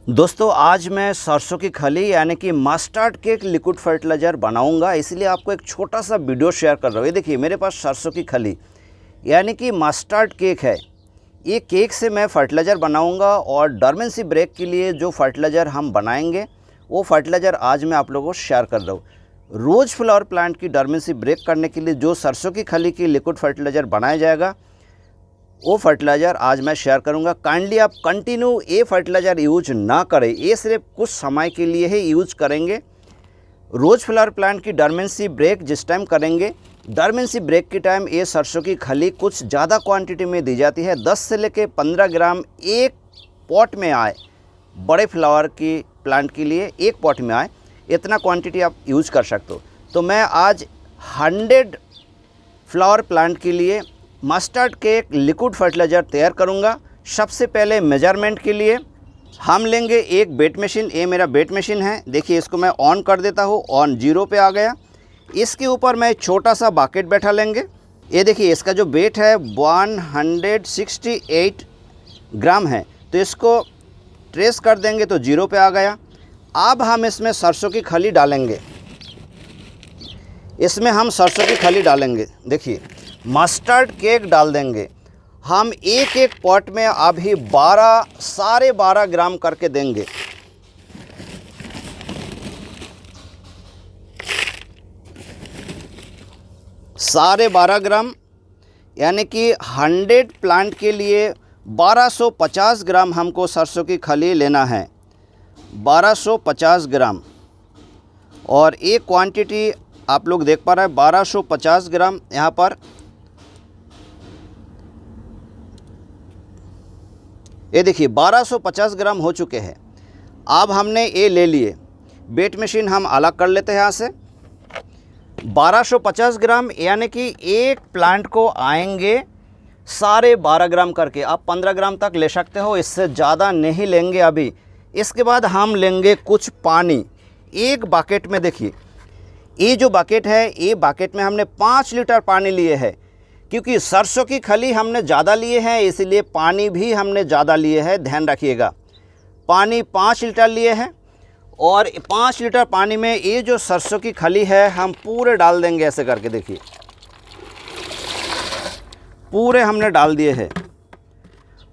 दोस्तों आज मैं सरसों की खली यानी कि मस्टर्ड केक लिक्विड फर्टिलाइज़र बनाऊंगा, इसलिए आपको एक छोटा सा वीडियो शेयर कर रहा हूँ। ये देखिए मेरे पास सरसों की खली यानी कि मस्टर्ड केक है। ये केक से मैं फर्टिलाइज़र बनाऊंगा और डोर्मेंसी ब्रेक के लिए जो फर्टिलाइज़र हम बनाएंगे वो फर्टिलाइज़र आज मैं आप लोगों को शेयर कर रहा हूँ। रोज़ फ्लावर प्लांट की डोर्मेंसी ब्रेक करने के लिए जो सरसों की खली की लिक्विड फर्टिलाइज़र बनाया जाएगा वो फर्टिलाइज़र आज मैं शेयर करूंगा। काइंडली आप कंटिन्यू ये फर्टिलाइज़र यूज ना करें, ये सिर्फ कुछ समय के लिए ही यूज करेंगे। रोज़ फ्लावर प्लांट की डोर्मेंसी ब्रेक जिस टाइम करेंगे, डोर्मेंसी ब्रेक के टाइम ये सरसों की खली कुछ ज़्यादा क्वांटिटी में दी जाती है। 10 से लेकर 15 ग्राम एक पॉट में आए, बड़े फ्लावर की प्लांट के लिए एक पॉट में आए, इतना क्वांटिटी आप यूज कर सकते हो। तो मैं आज 100 फ्लावर प्लांट के लिए मस्टर्ड केक लिक्विड फर्टिलाइज़र तैयार करूंगा। सबसे पहले मेजरमेंट के लिए हम लेंगे एक वेट मशीन। ये मेरा वेट मशीन है, देखिए इसको मैं ऑन कर देता हूँ, ऑन 0 पे आ गया। इसके ऊपर मैं छोटा सा बकेट बैठा लेंगे। ये देखिए इसका जो वेट है 168 ग्राम है, तो इसको ट्रेस कर देंगे तो 0 पे आ गया। अब हम इसमें सरसों की खली डालेंगे, इसमें हम सरसों की खली डालेंगे। देखिए मस्टर्ड केक डाल देंगे हम एक एक पॉट में अभी 12.5 ग्राम करके देंगे। साढ़े 12 ग्राम यानी कि 100 प्लांट के लिए 1250 ग्राम हमको सरसों की खली लेना है, 1250 ग्राम। और एक क्वांटिटी आप लोग देख पा रहे हैं 1250 ग्राम। यहाँ पर ये देखिए 1250 ग्राम हो चुके हैं। अब हमने ये ले लिए, वेट मशीन हम अलग कर लेते हैं यहाँ से। 1250 ग्राम यानी कि एक प्लांट को आएंगे 12.5 ग्राम करके। आप 15 ग्राम तक ले सकते हो, इससे ज़्यादा नहीं लेंगे अभी। इसके बाद हम लेंगे कुछ पानी एक बकेट में। देखिए ये जो बकेट है, ये बकेट में हमने 5 लीटर पानी लिए हैं, क्योंकि सरसों की खली हमने ज़्यादा लिए हैं इसलिए पानी भी हमने ज़्यादा लिए हैं, ध्यान रखिएगा। पानी 5 लीटर लिए हैं और 5 लीटर पानी में ये जो सरसों की खली है हम पूरे डाल देंगे ऐसे करके। देखिए पूरे हमने डाल दिए हैं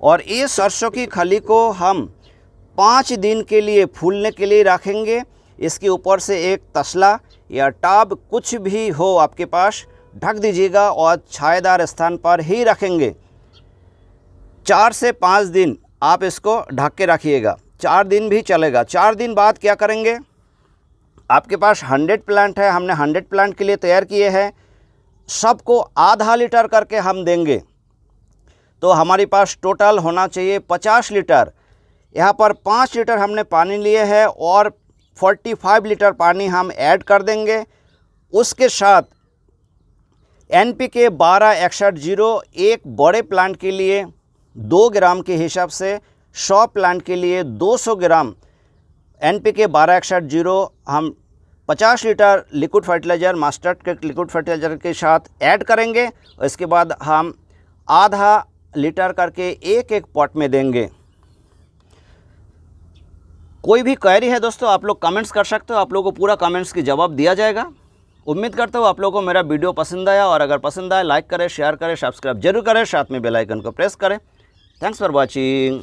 और ये सरसों की खली को हम 5 दिन के लिए फूलने के लिए रखेंगे। इसके ऊपर से एक तसला या टब कुछ भी हो आपके पास ढक दीजिएगा और छायादार स्थान पर ही रखेंगे। 4 से 5 दिन आप इसको ढक के रखिएगा, 4 दिन भी चलेगा। 4 दिन बाद क्या करेंगे, आपके पास 100 प्लांट है, हमने 100 प्लांट के लिए तैयार किए हैं, सबको आधा लीटर करके हम देंगे। तो हमारे पास टोटल होना चाहिए 50 लीटर। यहाँ पर 5 लीटर हमने पानी लिए है और 45 लीटर पानी हम ऐड कर देंगे। उसके साथ NPK 1261 एक बड़े प्लांट के लिए 2 ग्राम के हिसाब से, 100 प्लांट के लिए 200 ग्राम NPK 1261 हम 50 लीटर लिक्विड फर्टिलाइज़र मस्टर्ड के लिक्विड फर्टिलाइज़र के साथ ऐड करेंगे। इसके बाद हम आधा लीटर करके एक एक पॉट में देंगे। कोई भी क्वेरी है दोस्तों आप लोग कमेंट्स कर सकते हो, आप लोगों को पूरा कमेंट्स की जवाब दिया जाएगा। उम्मीद करता हूँ आप लोगों को मेरा वीडियो पसंद आया, और अगर पसंद आए लाइक करें, शेयर करें, सब्सक्राइब जरूर करें, साथ में बेल आइकन को प्रेस करें। Thanks for watching.